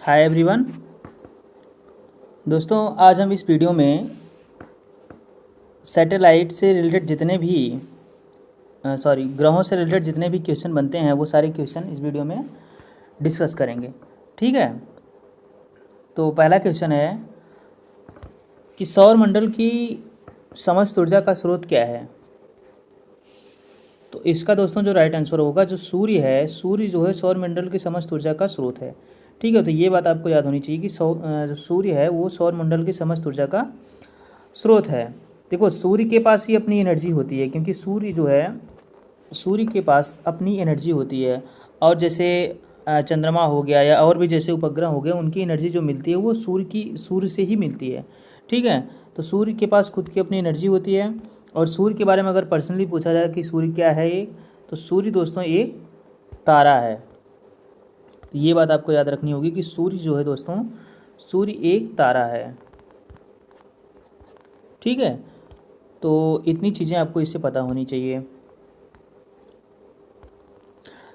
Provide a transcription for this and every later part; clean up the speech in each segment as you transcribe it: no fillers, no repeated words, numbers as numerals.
Hi everyone. दोस्तों आज हम इस वीडियो में सैटेलाइट से रिलेटेड जितने भी ग्रहों से रिलेटेड जितने भी क्वेश्चन बनते हैं वो सारे क्वेश्चन इस वीडियो में डिस्कस करेंगे। ठीक है, तो पहला क्वेश्चन है कि सौरमंडल की समस्त ऊर्जा का स्रोत क्या है। तो इसका दोस्तों जो राइट आंसर होगा, जो सूर्य है, सूर्य जो है सौरमंडल की समस्त ऊर्जा का स्रोत है। ठीक है, तो ये बात आपको याद होनी चाहिए कि जो सूर्य है वो सौरमंडल की समस्त ऊर्जा का स्रोत है। देखो, सूर्य के पास ही अपनी एनर्जी होती है, क्योंकि सूर्य जो है, सूर्य के पास अपनी एनर्जी होती है। और जैसे चंद्रमा हो गया या और भी जैसे उपग्रह हो गए, उनकी एनर्जी जो मिलती है वो सूर्य से ही मिलती है। ठीक है, तो सूर्य के पास खुद की अपनी एनर्जी होती है। और सूर्य के बारे में अगर पर्सनली पूछा जाए कि सूर्य क्या है, एक तो सूर्य दोस्तों एक तारा है। तो ये बात आपको याद रखनी होगी कि सूर्य जो है दोस्तों, सूर्य एक तारा है। ठीक है, तो इतनी चीज़ें आपको इससे पता होनी चाहिए।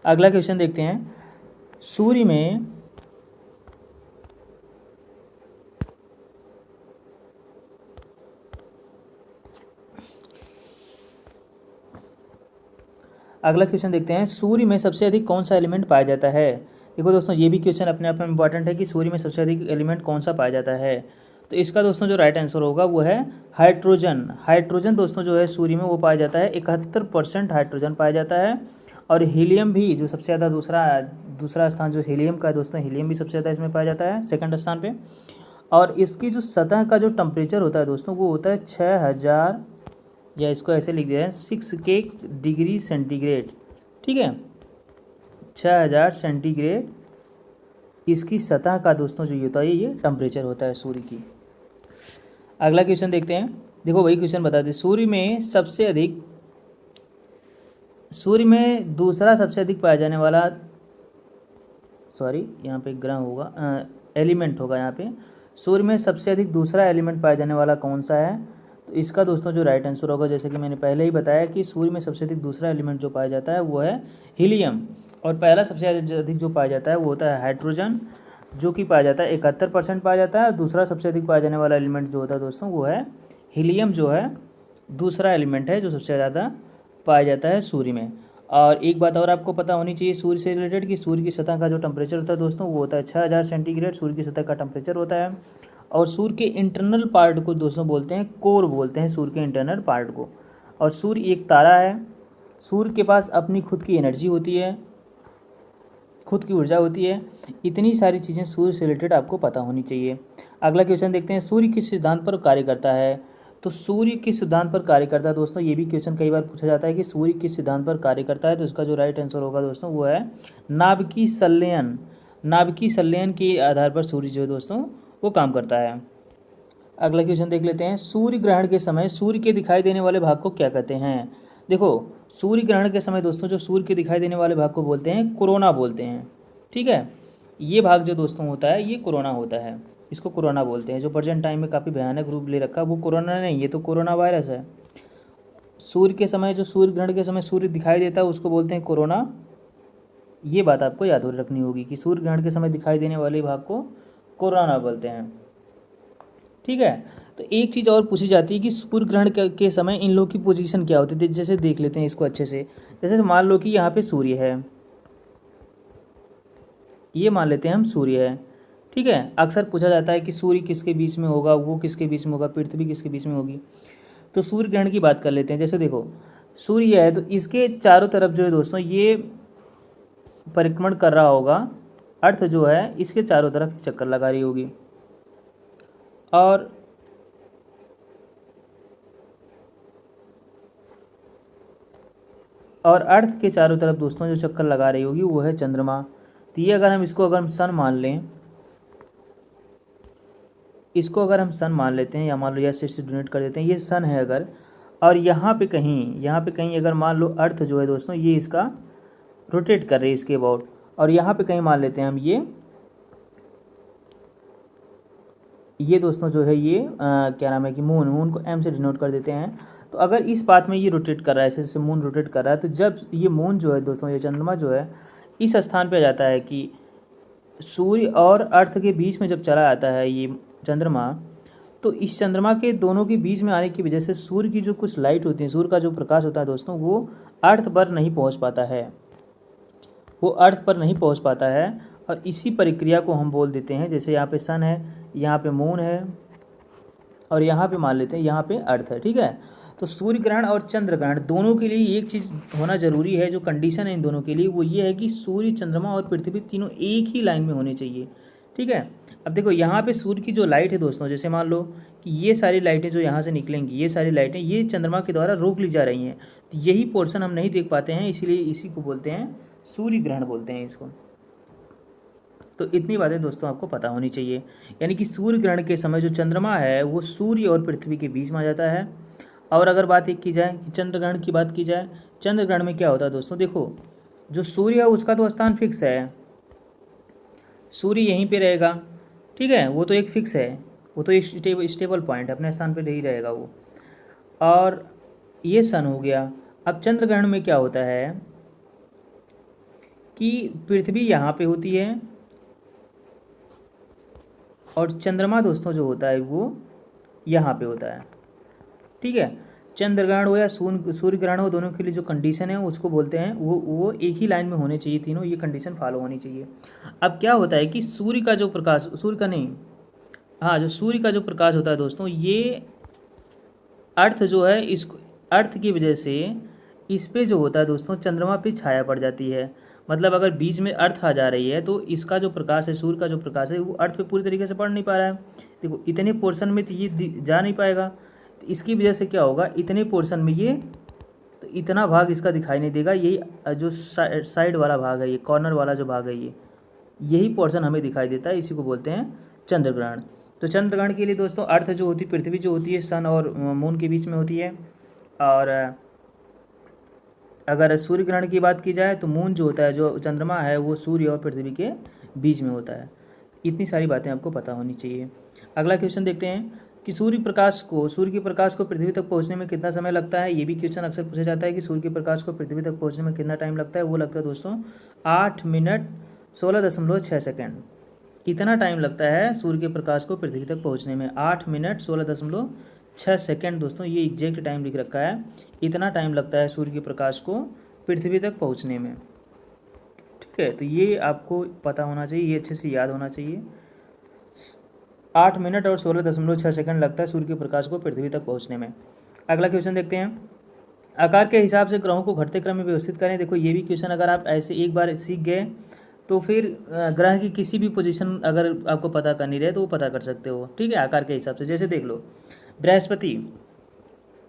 अगला क्वेश्चन देखते हैं। सूर्य में अगला क्वेश्चन देखते हैं, सूर्य में सबसे अधिक कौन सा एलिमेंट पाया जाता है। देखो दोस्तों, ये भी क्वेश्चन अपने आप में इंपॉर्टेंट है कि सूर्य में सबसे अधिक एलिमेंट कौन सा पाया जाता है। तो इसका दोस्तों जो राइट आंसर होगा वो है हाइड्रोजन। हाइड्रोजन दोस्तों जो है सूर्य में वो पाया जाता है, 71% हाइड्रोजन पाया जाता है। और हीलियम भी जो सबसे ज़्यादा दूसरा स्थान जो हीलियम का है दोस्तों, हीलियम भी सबसे ज़्यादा इसमें पाया जाता है, सेकंड स्थान पे। और इसकी जो सतह का जो टेम्परेचर होता है दोस्तों, वो होता है 6000, या इसको ऐसे लिख दिया है 6K डिग्री सेंटीग्रेड। ठीक है, 6000 सेंटीग्रेड इसकी सतह का दोस्तों जो होता है, ये टेम्परेचर होता है सूर्य की। अगला क्वेश्चन देखते हैं। देखो वही क्वेश्चन बता दे, सूर्य में दूसरा सबसे अधिक पाया जाने वाला, यहाँ पे ग्रह होगा, एलिमेंट होगा यहाँ पे। सूर्य में सबसे अधिक दूसरा एलिमेंट पाया जाने वाला कौन सा है। तो इसका दोस्तों जो राइट आंसर होगा, जैसे कि मैंने पहले ही बताया कि सूर्य में सबसे अधिक दूसरा एलिमेंट जो पाया जाता है वो है हीलियम। और पहला सबसे अधिक जो पाया जाता है वो होता है हाइड्रोजन, जो कि पाया जाता है 71% पाया जाता है। दूसरा सबसे अधिक पाया जाने वाला एलिमेंट जो होता है दोस्तों वो है हीलियम, जो है दूसरा एलिमेंट है जो सबसे ज़्यादा पाया जाता है सूर्य में। और एक बात और आपको पता होनी चाहिए सूर्य से रिलेटेड, कि सूर्य की सतह का जो टेम्परेचर होता है दोस्तों वो होता है 6000 सेंटीग्रेड, सूर्य की सतह का टेम्परेचर होता है। और सूर्य के इंटरनल पार्ट को दोस्तों बोलते हैं कोर, बोलते हैं सूर्य के इंटरनल पार्ट को। और सूर्य एक तारा है। सूर्य के पास अपनी खुद की एनर्जी होती है, खुद की ऊर्जा होती है। इतनी सारी चीज़ें सूर्य से रिलेटेड आपको पता होनी चाहिए। अगला क्वेश्चन देखते हैं, सूर्य किस सिद्धांत पर कार्य करता है। तो सूर्य किस सिद्धांत पर कार्य करता है दोस्तों, ये भी क्वेश्चन कई बार पूछा जाता है कि सूर्य किस सिद्धांत पर कार्य करता है। तो इसका जो राइट आंसर होगा दोस्तों वो है नाभिकीय संलयन। नाभिकीय संलयन के आधार पर सूर्य जो है दोस्तों वो काम करता है। अगला क्वेश्चन देख लेते हैं, सूर्य ग्रहण के समय सूर्य के दिखाई देने वाले भाग को क्या कहते हैं। देखो, सूर्य ग्रहण के समय दोस्तों जो सूर्य के दिखाई देने वाले भाग को बोलते हैं कोरोना बोलते हैं। ठीक है, ये भाग जो दोस्तों होता है ये कोरोना होता है, इसको कोरोना बोलते हैं। जो प्रेजेंट टाइम में काफ़ी भयानक रूप ले रखा है वो कोरोना नहीं, ये तो कोरोना वायरस है। सूर्य के समय, जो सूर्य ग्रहण के समय सूर्य दिखाई देता है उसको बोलते हैं कोरोना। ये बात आपको याद रखनी होगी कि सूर्य ग्रहण के समय दिखाई देने वाले भाग को कोरोना बोलते हैं। ठीक है, तो एक चीज़ और पूछी जाती है कि सूर्य ग्रहण के समय इन लोगों की पोजीशन क्या होती है। जैसे देख लेते हैं इसको अच्छे से। जैसे मान लो कि यहाँ पे सूर्य है, ये मान लेते हैं हम सूर्य है। ठीक है, अक्सर पूछा जाता है कि सूर्य किसके बीच में होगा, वो किसके बीच में होगा, पृथ्वी किसके बीच में होगी। तो सूर्य ग्रहण की बात कर लेते हैं। जैसे देखो, सूर्य है तो इसके चारों तरफ जो है दोस्तों ये परिक्रमण कर रहा होगा। अर्थ जो है इसके चारों तरफ चक्कर लगा रही होगी। और अर्थ के चारों तरफ दोस्तों जो चक्कर लगा रही होगी वो है चंद्रमा। तो ये अगर हम सन मान लें, इसको अगर हम सन मान लेते हैं, या मान लो या से डोनेट कर देते हैं, ये सन है अगर, और यहाँ पे कहीं अगर मान लो अर्थ जो है दोस्तों ये इसका रोटेट कर रही है इसके अबाउट, और यहाँ पे कहीं मान लेते हैं हम ये दोस्तों जो है ये क्या नाम है कि मून को एम से डिनोट कर देते हैं। तो अगर इस पाथ में ये रोटेट कर रहा है, जैसे मून रोटेट कर रहा है, तो जब ये मून जो है दोस्तों, ये चंद्रमा जो है इस स्थान पे आ जाता है कि सूर्य और अर्थ के बीच में जब चला जाता है ये चंद्रमा, तो इस चंद्रमा के दोनों के बीच में आने की वजह से सूर्य की जो कुछ लाइट होती है, सूर्य का जो प्रकाश होता है दोस्तों, वो अर्थ पर नहीं पहुंच पाता है, वो अर्थ पर नहीं पहुंच पाता है। और इसी प्रक्रिया को हम बोल देते हैं, जैसे यहाँ पे सन है, यहाँ पे मून है, और यहाँ पे मान लेते हैं यहाँ पे अर्थ है, ठीक है। तो सूर्य ग्रहण और चंद्र ग्रहण दोनों के लिए एक चीज़ होना जरूरी है, जो कंडीशन है इन दोनों के लिए, वो ये है कि सूर्य, चंद्रमा और पृथ्वी तीनों एक ही लाइन में होने चाहिए, ठीक है। अब देखो यहाँ पे सूर्य की जो लाइट है दोस्तों, जैसे मान लो कि ये सारी लाइटें जो यहाँ से निकलेंगी, ये सारी लाइटें ये चंद्रमा के द्वारा रोक ली जा रही हैं, तो यही पोर्शन हम नहीं देख पाते हैं, इसीलिए इसी को बोलते हैं सूर्य ग्रहण बोलते हैं इसको। तो इतनी बातें दोस्तों आपको पता होनी चाहिए, यानी कि सूर्य ग्रहण के समय जो चंद्रमा है वो सूर्य और पृथ्वी के बीच में आ जाता है। और अगर बात एक की जाए कि चंद्र ग्रहण की बात की जाए, चंद्र ग्रहण में क्या होता है दोस्तों, देखो जो सूर्य है उसका तो स्थान फिक्स है, सूर्य यहीं पे रहेगा, ठीक है, वो तो एक फिक्स है, वो तो एक स्टेबल पॉइंट है, अपने स्थान पे नहीं रहेगा वो। और ये सन हो गया। अब चंद्र ग्रहण में क्या होता है कि पृथ्वी यहाँ पे होती है और चंद्रमा दोस्तों जो होता है वो यहाँ पे होता है, ठीक है। चंद्र ग्रहण हो या सूर्य ग्रहण हो, दोनों के लिए जो कंडीशन है उसको बोलते हैं, वो एक ही लाइन में होने चाहिए तीनों, ये कंडीशन फॉलो होनी चाहिए। अब क्या होता है कि सूर्य का जो प्रकाश, सूर्य का नहीं, हाँ, जो सूर्य का जो प्रकाश होता है दोस्तों, ये अर्थ जो है, इस अर्थ की वजह से इस पे जो होता है दोस्तों चंद्रमा पे छाया पड़ जाती है। मतलब अगर बीच में अर्थ आ जा रही है तो इसका जो प्रकाश है, सूर्य का जो प्रकाश है, वो अर्थ पे पूरी तरीके से पड़ नहीं पा रहा है। देखो इतने पोर्शन में तो ये जा नहीं पाएगा, तो इसकी वजह से क्या होगा, इतने पोर्शन में ये, तो इतना भाग इसका दिखाई नहीं देगा, यही जो साइड वाला भाग है, ये कॉर्नर वाला जो भाग है, ये यही पोर्शन हमें दिखाई देता है, इसी को बोलते हैं चंद्र ग्रहण। तो चंद्र ग्रहण के लिए दोस्तों अर्थ जो होती है, पृथ्वी जो होती है, सन और मून के बीच में होती है। और अगर सूर्य ग्रहण की बात की जाए तो मून जो होता है, जो चंद्रमा है, वो सूर्य और पृथ्वी के बीच में होता है। इतनी सारी बातें आपको पता होनी चाहिए। अगला क्वेश्चन देखते हैं कि सूर्य के प्रकाश को पृथ्वी तक पहुंचने में कितना समय लगता है। ये भी क्वेश्चन अक्सर पूछा जाता है कि सूर्य के प्रकाश को पृथ्वी तक पहुंचने में कितना टाइम लगता है। वो लगता है दोस्तों 8 मिनट 16.6 सेकेंड। कितना टाइम लगता है सूर्य के प्रकाश को पृथ्वी तक पहुंचने में, 8 मिनट 16.6 सेकेंड दोस्तों, ये एग्जैक्ट टाइम लिख रखा है। इतना टाइम लगता है सूर्य के प्रकाश को पृथ्वी तक पहुंचने में, ठीक है। तो ये आपको पता होना चाहिए, ये अच्छे से याद होना चाहिए। 8 मिनट और 16.6 सेकंड लगता है सूर्य के प्रकाश को पृथ्वी तक पहुंचने में। अगला क्वेश्चन देखते हैं, आकार के हिसाब से ग्रहों को घटते क्रम में व्यवस्थित करें। देखो ये भी क्वेश्चन अगर आप ऐसे एक बार सीख गए तो फिर ग्रह की किसी भी पोजीशन अगर आपको पता करनी रहे तो वो पता कर सकते हो, ठीक है, आकार के हिसाब से। जैसे देख लो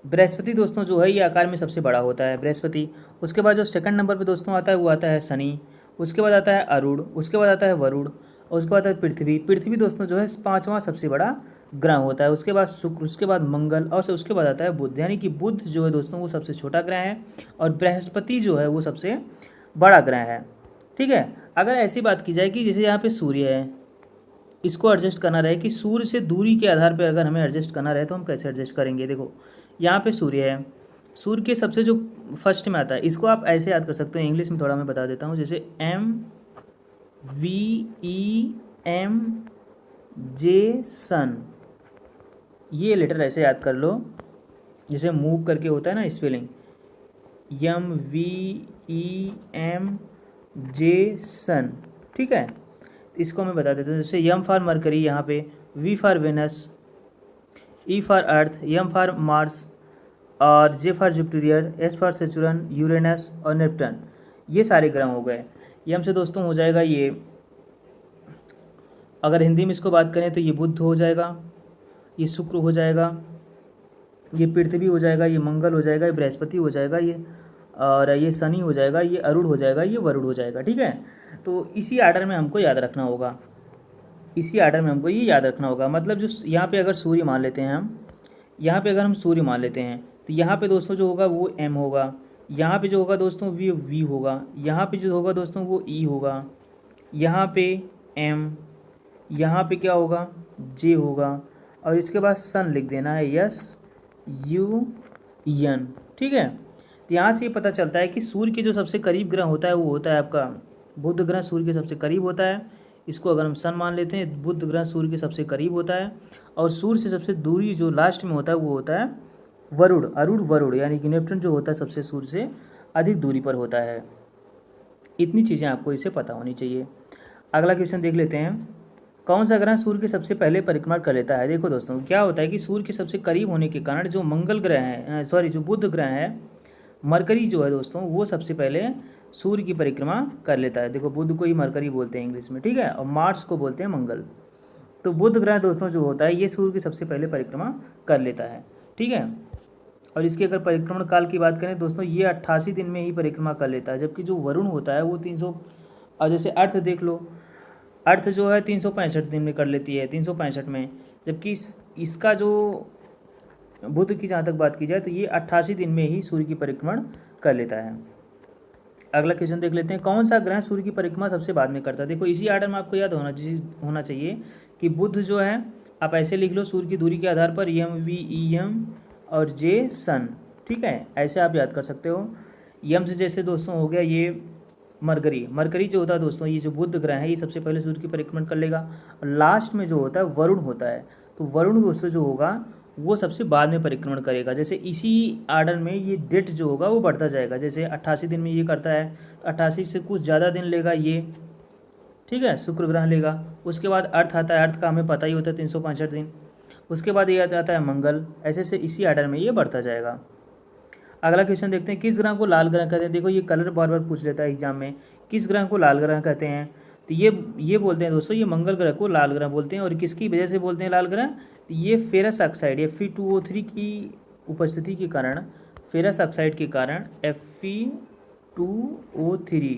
बृहस्पति दोस्तों जो है ये आकार में सबसे बड़ा होता है, बृहस्पति। उसके बाद जो सेकंड नंबर पे दोस्तों आता है वो आता है शनि, उसके बाद आता है अरुण, उसके बाद आता है वरुण, और उसके बाद आता है पृथ्वी दोस्तों जो है 5वां सबसे बड़ा ग्रह होता है। उसके बाद शुक्र, उसके बाद मंगल, और उसके बाद आता है बुध। यानी कि बुध जो है दोस्तों वो सबसे छोटा ग्रह है और बृहस्पति जो है वो सबसे बड़ा ग्रह है, ठीक है। अगर ऐसी बात की जाए कि जैसे यहाँ पे सूर्य है, इसको एडजस्ट करना रहे कि सूर्य से दूरी के आधार पर अगर हमें एडजस्ट करना रहे तो हम कैसे एडजस्ट करेंगे। देखो यहाँ पे सूर्य है, सूर्य के सबसे जो फर्स्ट में आता है, इसको आप ऐसे याद कर सकते हो, इंग्लिश में थोड़ा मैं बता देता हूँ, जैसे MVEM सन, ये लेटर ऐसे याद कर लो, जैसे मूव करके होता है ना स्पेलिंग, MVEMJ सन, ठीक है। इसको मैं बता देता हूँ, जैसे M फॉर मरकरी यहाँ पे, V for Venus, E for Earth, M for Mars, और J for Jupiter, S for Saturn, Uranus और नेपटन। ये सारे ग्रह हो गए। M से दोस्तों हो जाएगा ये, अगर हिंदी में इसको बात करें तो ये बुध हो जाएगा, ये शुक्र हो जाएगा, ये पृथ्वी हो जाएगा, ये मंगल हो जाएगा, ये बृहस्पति हो जाएगा, ये और ये शनि हो जाएगा, ये अरुण हो जाएगा, ये वरुण हो जाएगा, ठीक है। तो इसी आर्डर में हमको याद रखना होगा, इसी आर्डर में हमको ये याद रखना होगा। मतलब जो यहाँ पे अगर सूर्य मान लेते हैं हम, यहाँ पे अगर हम सूर्य मान लेते हैं तो यहाँ पे दोस्तों जो होगा वो M होगा, यहाँ पे जो होगा दोस्तों वो V होगा, यहाँ पे जो होगा दोस्तों वो E होगा, यहाँ पे M, यहाँ पे क्या होगा J होगा, और इसके बाद सन लिख देना है SUN, ठीक है। तो यहाँ से ये पता चलता है कि सूर्य के जो सबसे करीब ग्रह होता है वो होता है आपका बुध ग्रह, सूर्य के सबसे करीब होता है। इसको अगर हम सन मान लेते हैं, बुध ग्रह सूर्य के सबसे करीब होता है, और सूर्य से सबसे दूरी जो लास्ट में होता है वो होता है वरुण, अरुण वरुण, यानी कि नेपच्यून जो होता है सबसे सूर्य से अधिक दूरी पर होता है। इतनी चीज़ें आपको इसे पता होनी चाहिए। अगला क्वेश्चन देख लेते हैं, कौन सा ग्रह सूर्य के सबसे पहले परिक्रमा कर लेता है। देखो दोस्तों, क्या होता है कि सूर्य के सबसे करीब होने के कारण जो मंगल ग्रह है, जो बुध ग्रह है, मरकरी जो है दोस्तों, वो सबसे पहले सूर्य की परिक्रमा कर लेता है। देखो, बुध को ही मरकरी बोलते हैं इंग्लिश में, ठीक है, और मार्स को बोलते हैं मंगल। तो बुध ग्रह दोस्तों जो होता है ये सूर्य की सबसे पहले परिक्रमा कर लेता है, ठीक है। और इसके अगर परिक्रमण काल की बात करें दोस्तों, ये 88 दिन में ही परिक्रमा कर लेता है, जबकि जो वरुण होता है वो 300, और जैसे अर्थ देख लो, अर्थ जो है 365 दिन में कर लेती है, 365 में, जबकि इसका जो बुध की जहाँ तक बात की जाए तो ये 88 दिन में ही सूर्य की परिक्रमण कर लेता है। अगला क्वेश्चन देख लेते हैं, कौन सा ग्रह सूर्य की परिक्रमा सबसे बाद में करता है। देखो, इसी आर्डर में आपको याद होना चाहिए कि बुध जो है, आप ऐसे लिख लो सूर्य की दूरी के आधार पर एम वी ई एम और जे सन, ठीक है, ऐसे आप याद कर सकते हो। यम से जैसे दोस्तों हो गया ये मरकरी, मरकरी जो होता है दोस्तों, ये जो बुध ग्रह है ये सबसे पहले सूर्य की परिक्रमण कर लेगा। और लास्ट में जो होता है वरुण होता है, तो वरुण दोस्तों जो होगा वो सबसे बाद में परिक्रमण करेगा। जैसे इसी आर्डर में ये डेट जो होगा वो बढ़ता जाएगा, जैसे 88 दिन में ये करता है, 88 से कुछ ज़्यादा दिन लेगा ये, ठीक है, शुक्र ग्रह लेगा। उसके बाद अर्थ आता है, अर्थ का हमें पता ही होता है 365 दिन। उसके बाद ये आता है मंगल, ऐसे से इसी आर्डर में ये बढ़ता जाएगा। अगला क्वेश्चन देखते हैं, किस ग्रह को लाल ग्रह कहते हैं। देखो, ये कलर बार बार पूछ लेता है एग्जाम में, किस ग्रह को लाल ग्रह कहते हैं। तो ये बोलते हैं दोस्तों, ये मंगल ग्रह को लाल ग्रह बोलते हैं। और किसकी वजह से बोलते हैं लाल ग्रह, तो ये फेरस ऑक्साइड Fe2O3 की उपस्थिति के कारण, फेरस ऑक्साइड के कारण Fe2O3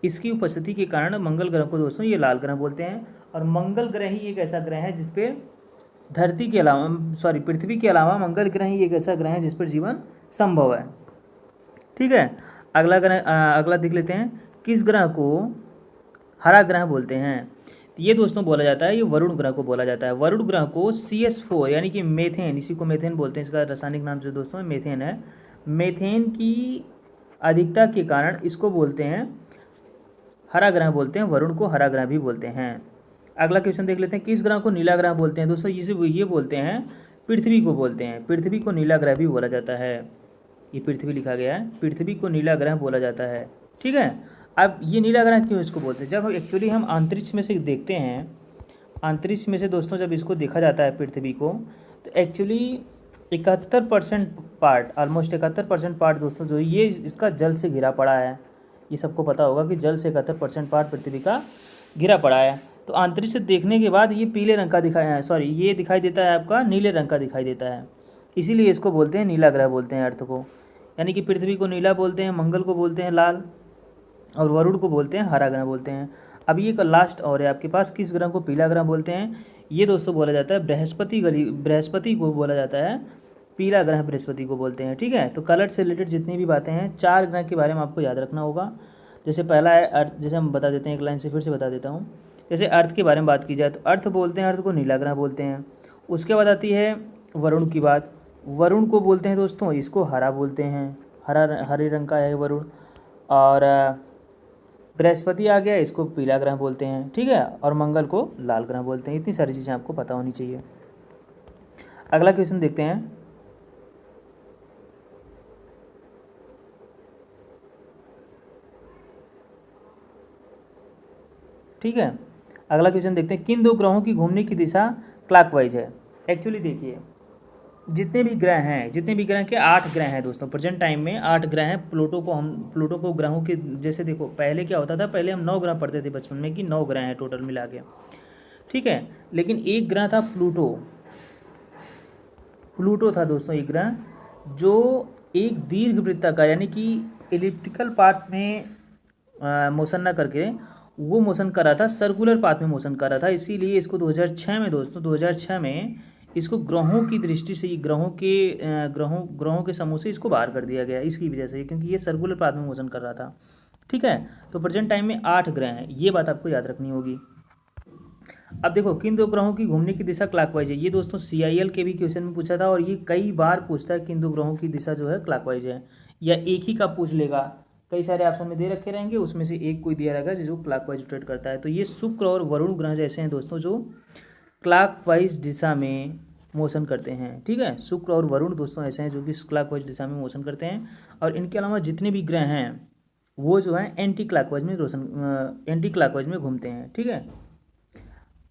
इसकी उपस्थिति के कारण मंगल ग्रह को दोस्तों ये लाल ग्रह बोलते हैं। और मंगल ग्रह ही एक ऐसा ग्रह है जिसपे धरती के अलावा, पृथ्वी के अलावा मंगल ग्रह ही एक ऐसा ग्रह है जिस पर जीवन संभव है, ठीक है। अगला देख लेते हैं, किस ग्रह को हरा ग्रह बोलते हैं। तो ये दोस्तों बोला जाता है, ये वरुण ग्रह को बोला जाता है। वरुण ग्रह को CS4 यानी कि मेथेन, इसी को मेथेन बोलते हैं, इसका रासायनिक नाम जो दोस्तों मेथेन है, मेथेन की अधिकता के कारण इसको बोलते हैं हरा ग्रह बोलते हैं, वरुण को हरा ग्रह भी बोलते हैं। अगला क्वेश्चन देख लेते हैं, किस ग्रह को नीला ग्रह बोलते हैं। दोस्तों ये बोलते हैं, पृथ्वी को बोलते हैं, पृथ्वी को नीला ग्रह भी बोला जाता है। ये पृथ्वी लिखा गया है, पृथ्वी को नीला ग्रह बोला जाता है, ठीक है। अब ये नीला ग्रह क्यों इसको बोलते हैं, जब एक्चुअली हम अंतरिक्ष में से देखते हैं, अंतरिक्ष में से दोस्तों जब इसको देखा जाता है पृथ्वी को, तो एक्चुअली 71% पार्ट, ऑलमोस्ट 71% पार्ट दोस्तों जो ये इसका जल से घिरा पड़ा है। ये सबको पता होगा कि जल से 71% पार्ट पृथ्वी का घिरा पड़ा है। तो अंतरिक्ष से देखने के बाद ये पीले रंग का ये दिखाई देता है, आपका नीले रंग का दिखाई देता है, इसीलिए इसको बोलते हैं नीला ग्रह बोलते हैं अर्थ को। यानी कि पृथ्वी को नीला बोलते हैं, मंगल को बोलते हैं लाल, और वरुण को बोलते हैं हरा ग्रह बोलते हैं। अब ये लास्ट और है आपके पास, किस ग्रह को पीला ग्रह बोलते हैं। ये दोस्तों बोला जाता है बृहस्पति को बोला जाता है, पीला ग्रह बृहस्पति को बोलते हैं, ठीक है। तो कलर से रिलेटेड जितनी भी बातें हैं, 4 ग्रह के बारे में आपको याद रखना होगा। जैसे पहला है अर्थ, जैसे हम बता देते हैं, एक लाइन से फिर से बता देता हूँ। जैसे अर्थ के बारे में बात की जाए तो अर्थ बोलते हैं, अर्थ को नीला ग्रह बोलते हैं। उसके बाद आती है वरुण की बात, वरुण को बोलते हैं दोस्तों, इसको हरा बोलते हैं, हरे रंग का है वरुण। और बृहस्पति आ गया, इसको पीला ग्रह बोलते हैं, ठीक है। और मंगल को लाल ग्रह बोलते हैं। इतनी सारी चीज़ें आपको पता होनी चाहिए। अगला क्वेश्चन देखते हैं, ठीक है। अगला क्वेश्चन देखते हैं, किन 2 ग्रहों की घूमने की दिशा क्लॉकवाइज है। एक्चुअली देखिए, जितने भी ग्रह के 8 ग्रह हैं दोस्तों, प्रेजेंट टाइम में 8 ग्रह हैं। प्लूटो को ग्रहों के, जैसे देखो पहले क्या होता था, पहले हम 9 ग्रह पढ़ते थे बचपन में कि 9 ग्रह हैं टोटल मिला के, ठीक है। लेकिन एक ग्रह था प्लूटो था दोस्तों, एक ग्रह जो एक दीर्घ वृत्ताकार यानी कि एलिप्टिकल पाथ में मोशन ना करके वो मोशन कर रहा था, सर्कुलर पाथ में मोशन कर रहा था। इसीलिए इसको 2006 में दोस्तों, 2006 में इसको ग्रहों की दृष्टि से, ग्रहों के समूह से इसको बाहर कर दिया गया इसकी वजह से, क्योंकि ये सर्कुलर पाथ में मोशन कर रहा था, ठीक है। तो प्रेजेंट टाइम में 8 ग्रह हैं, ये बात आपको याद रखनी होगी। अब देखो, किन 2 ग्रहों की घूमने की दिशा क्लॉकवाइज है। ये दोस्तों CIL के भी क्वेश्चन में पूछा था, और ये कई बार पूछता है किन 2 ग्रहों की दिशा जो है क्लॉकवाइज है, या एक ही का पूछ लेगा कई सारे ऑप्शन में दे रखे रहेंगे, उसमें से एक कोई दिया रहेगा जो क्लॉकवाइज रोटेट करता है। तो ये शुक्र और वरुण ग्रह जैसे हैं दोस्तों जो क्लॉकवाइज दिशा में मोशन करते हैं। ठीक है, शुक्र और वरुण दोस्तों ऐसे हैं जो कि क्लॉकवाइज दिशा में मोशन करते हैं। और इनके अलावा जितने भी ग्रह हैं वो जो है एंटी क्लॉकवाइज में घूमते हैं। ठीक है,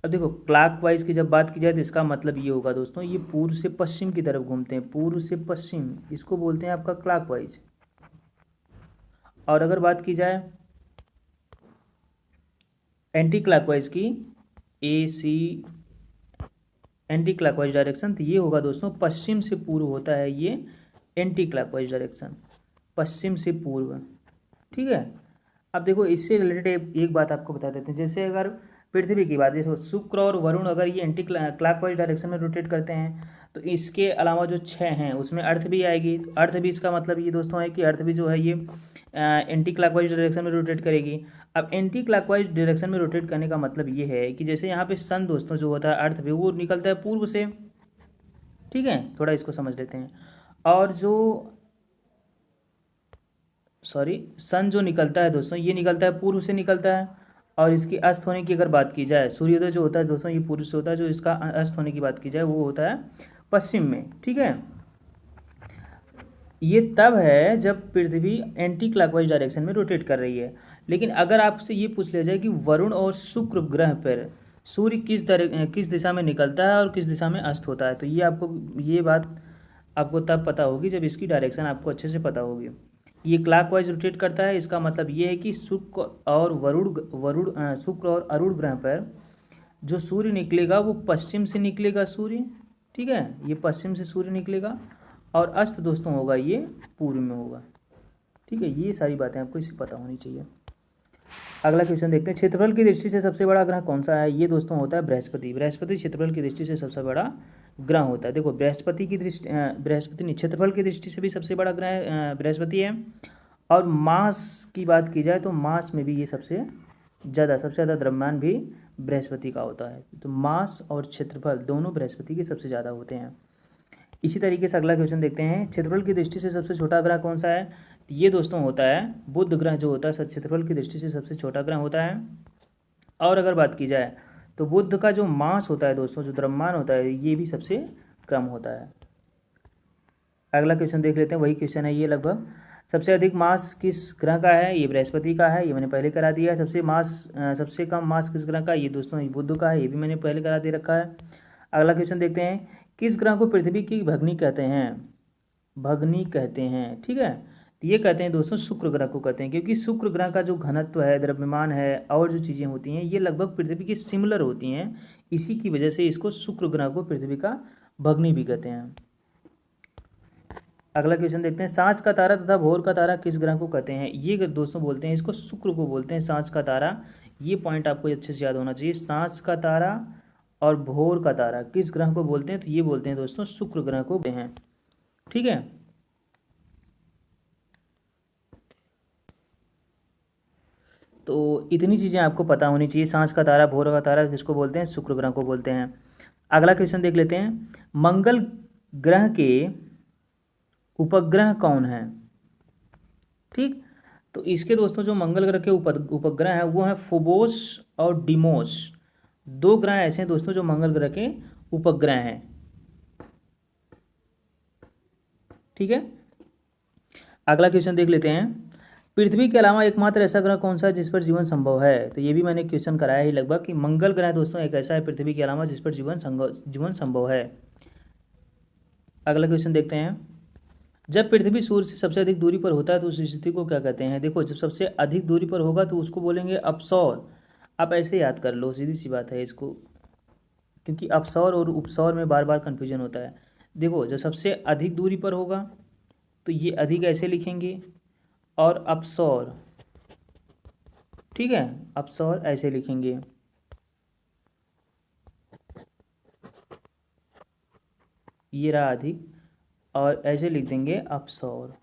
अब देखो क्लॉकवाइज की जब बात की जाए तो इसका मतलब ये होगा दोस्तों, ये पूर्व से पश्चिम की तरफ घूमते हैं, पूर्व से पश्चिम, इसको बोलते हैं आपका क्लॉकवाइज। और अगर बात की जाए एंटी क्लॉकवाइज की, एंटी क्लॉकवाइज डायरेक्शन, तो ये होगा दोस्तों पश्चिम से पूर्व होता है ये एंटी क्लॉकवाइज डायरेक्शन, पश्चिम से पूर्व। ठीक है, अब देखो इससे रिलेटेड एक बात आपको बता देते हैं। जैसे अगर पृथ्वी की बात, जैसे शुक्र और वरुण अगर ये एंटी क्लॉकवाइज डायरेक्शन में रोटेट करते हैं, तो इसके अलावा जो 6 हैं उसमें अर्थ भी आएगी। तो अर्थ भी, इसका मतलब ये दोस्तों है कि अर्थ भी जो है ये एंटी क्लॉकवाइज डायरेक्शन में रोटेट करेगी। अब एंटी क्लॉकवाइज डायरेक्शन में रोटेट करने का मतलब ये है कि जैसे यहाँ पे सन दोस्तों जो होता है अर्थ भी, वो निकलता है पूर्व से। ठीक है, थोड़ा इसको समझ लेते हैं। और जो सन जो निकलता है दोस्तों, ये निकलता है पूर्व से निकलता है। और इसकी अस्त होने की अगर बात की जाए, सूर्योदय जो होता है दोस्तों ये पूर्व से होता है, जो इसका अस्त होने की बात की जाए वो होता है पश्चिम में। ठीक है, ये तब है जब पृथ्वी एंटी क्लॉकवाइज डायरेक्शन में रोटेट कर रही है। लेकिन अगर आपसे ये पूछ लिया जाए कि वरुण और शुक्र ग्रह पर सूर्य किस दिशा में निकलता है और किस दिशा में अस्त होता है, तो ये बात आपको तब पता होगी जब इसकी डायरेक्शन आपको अच्छे से पता होगी। ये क्लॉकवाइज रोटेट करता है, इसका मतलब ये है कि शुक्र और अरुण ग्रह पर जो सूर्य निकलेगा वो पश्चिम से निकलेगा सूर्य। ठीक है, ये पश्चिम से सूर्य निकलेगा और अस्त दोस्तों होगा ये पूर्व में होगा। ठीक है, ये सारी बातें आपको इसे पता होनी चाहिए। अगला क्वेश्चन देखते हैं, क्षेत्रफल की दृष्टि से सबसे बड़ा ग्रह कौन सा है? ये दोस्तों होता है बृहस्पति। बृहस्पति क्षेत्रफल की दृष्टि से सबसे बड़ा ग्रह होता है। देखो बृहस्पति नहीं, क्षेत्रफल की दृष्टि से भी सबसे बड़ा ग्रह बृहस्पति है। और मास की बात की जाए तो मास में भी ये सबसे ज़्यादा द्रव्यमान भी बृहस्पति का होता है। तो मास और क्षेत्रफल दोनों बृहस्पति के सबसे ज़्यादा होते हैं। इसी तरीके से अगला क्वेश्चन देखते हैं, क्षेत्रफल की दृष्टि से सबसे छोटा ग्रह कौन सा है? ये दोस्तों होता है बुध ग्रह, जो होता है क्षेत्रफल की दृष्टि से सबसे छोटा ग्रह होता है। और अगर बात की जाए तो बुध का जो मास होता है दोस्तों, जो द्रव्यमान होता है, ये भी सबसे कम होता है। अगला क्वेश्चन देख लेते हैं, वही क्वेश्चन है ये लगभग। सबसे अधिक मास किस ग्रह का है? ये बृहस्पति का है, ये मैंने पहले करा दिया है। सबसे कम मास किस ग्रह का? ये दोस्तों ये बुध का है, ये भी मैंने पहले करा दे रखा है। अगला क्वेश्चन देखते हैं, किस ग्रह को पृथ्वी की भगनी कहते हैं? भगनी कहते हैं। ठीक है, तो ये कहते हैं दोस्तों शुक्र ग्रह को कहते हैं, क्योंकि शुक्र ग्रह का जो घनत्व है, द्रव्यमान है और जो चीज़ें होती हैं ये लगभग पृथ्वी की सिमिलर होती हैं। इसी की वजह से इसको शुक्र ग्रह को पृथ्वी का भगनी भी कहते हैं। अगला क्वेश्चन देखते हैं, सांझ का तारा तथा भोर का तारा किस ग्रह को कहते हैं? ये दोस्तों बोलते हैं, इसको शुक्र को बोलते हैं सांझ का तारा। ये पॉइंट आपको अच्छे से याद होना चाहिए। सांझ का तारा और भोर का तारा किस ग्रह को बोलते हैं? तो ये बोलते हैं दोस्तों शुक्र ग्रह को बोलते हैं। ठीक है, तो इतनी चीज़ें आपको पता होनी चाहिए। सांझ का तारा, भोर का तारा किसको बोलते हैं? शुक्र ग्रह को बोलते हैं। अगला क्वेश्चन देख लेते हैं, मंगल ग्रह के उपग्रह कौन है? ठीक, तो इसके दोस्तों जो मंगल ग्रह के उपग्रह हैं वो हैं फोबोस और डिमोस। दो ग्रह ऐसे हैं दोस्तों जो मंगल ग्रह के उपग्रह हैं। ठीक है, अगला क्वेश्चन देख लेते हैं, पृथ्वी के अलावा एकमात्र ऐसा ग्रह कौन सा है जिस पर जीवन संभव है? तो ये भी मैंने क्वेश्चन कराया ही लगभग कि मंगल ग्रह दोस्तों एक ऐसा है पृथ्वी के अलावा जिस पर जीवन संभव है। अगला क्वेश्चन देखते हैं, जब पृथ्वी सूर्य से सबसे अधिक दूरी पर होता है तो उस स्थिति को क्या कहते हैं? देखो जब सबसे अधिक दूरी पर होगा तो उसको बोलेंगे अपसौर। आप ऐसे याद कर लो, सीधी सी बात है इसको, क्योंकि अपसौर और उपसौर में बार बार कन्फ्यूजन होता है। देखो जब सबसे अधिक दूरी पर होगा तो ये अधिक ऐसे लिखेंगे और अपसौर, ठीक है, अपसौर ऐसे लिखेंगे। ये रहा अधिक और ऐसे लिख देंगे अपसौर।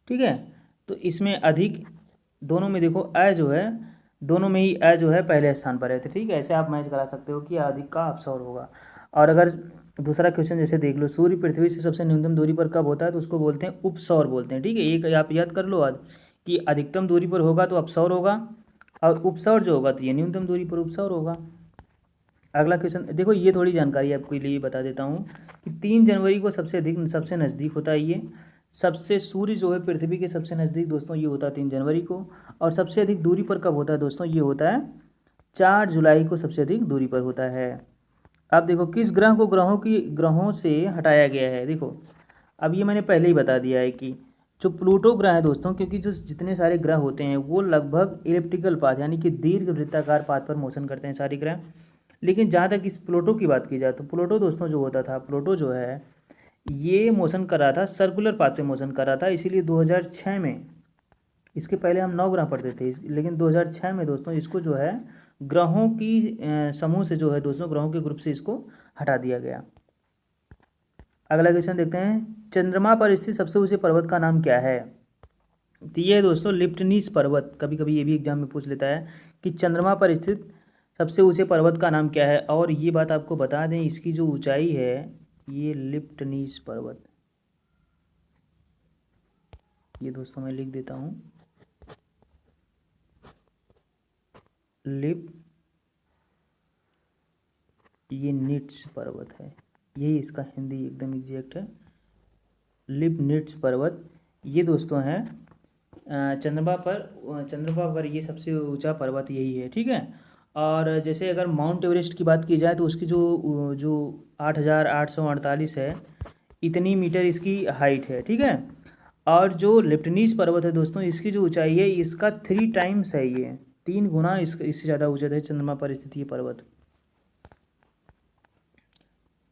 ठीक है, तो इसमें अधिक दोनों में देखो अ जो है, दोनों में ही अ जो है पहले स्थान पर रहते। ठीक है, ऐसे आप मैच करा सकते हो कि अधिक का अपसौर होगा। और अगर दूसरा क्वेश्चन जैसे देख लो, सूर्य पृथ्वी से सबसे न्यूनतम दूरी पर कब होता है, तो उसको बोलते हैं उपसौर बोलते हैं। ठीक है, एक आप याद कर लो आज कि अधिकतम दूरी पर होगा तो अपसौर होगा, और उपसौर जो होगा तो ये न्यूनतम दूरी पर उपसौर होगा। अगला क्वेश्चन देखो, ये थोड़ी जानकारी आपके लिए बता देता हूँ कि 3 जनवरी को सबसे नज़दीक होता है ये। सबसे सूर्य जो है पृथ्वी के सबसे नज़दीक दोस्तों ये होता है 3 जनवरी को। और सबसे अधिक दूरी पर कब होता है दोस्तों, ये होता है 4 जुलाई को सबसे अधिक दूरी पर होता है। अब देखो, किस ग्रह को ग्रहों से हटाया गया है। देखो, अब ये मैंने पहले ही बता दिया है कि जो प्लूटो ग्रह है दोस्तों, क्योंकि जो जितने सारे ग्रह होते हैं वो लगभग इलिप्टिकल पाथ यानी कि दीर्घ वृत्ताकार पाथ पर मोशन करते हैं सारे ग्रह। लेकिन जहाँ तक इस प्लूटो की बात की जाए तो प्लूटो दोस्तों जो होता था, प्लूटो जो है ये मोशन कर रहा था सर्कुलर पाथ पे मोशन कर रहा था। इसीलिए 2006 में, इसके पहले हम 9 ग्रह पढ़ते थे, लेकिन 2006 में दोस्तों इसको जो है ग्रहों की समूह से जो है दोस्तों, ग्रहों के ग्रुप से इसको हटा दिया गया। अगला क्वेश्चन देखते हैं, चंद्रमा पर स्थित सबसे ऊंचे पर्वत का नाम क्या है। तो ये है दोस्तों लिप्टनीस पर्वत। कभी कभी ये भी एग्जाम में पूछ लेता है कि चंद्रमा पर स्थित सबसे ऊंचे पर्वत का नाम क्या है। और ये बात आपको बता दें, इसकी जो ऊंचाई है ये लिप्टनीस पर्वत, ये दोस्तों मैं लिख देता हूँ, ये निट्स पर्वत है, यही इसका हिंदी एकदम एग्जैक्ट है, लिप्निट्स पर्वत। ये दोस्तों है चंद्रमा पर ये सबसे ऊंचा पर्वत यही है। ठीक है, और जैसे अगर माउंट एवरेस्ट की बात की जाए तो उसकी जो 8,848 है, इतनी मीटर इसकी हाइट है। ठीक है, और जो लिप्टनीस पर्वत है दोस्तों, इसकी जो ऊंचाई है इसका 3 टाइम्स है, ये 3 गुना इससे ज़्यादा ऊंचा है चंद्रमा पर स्थित ये पर्वत।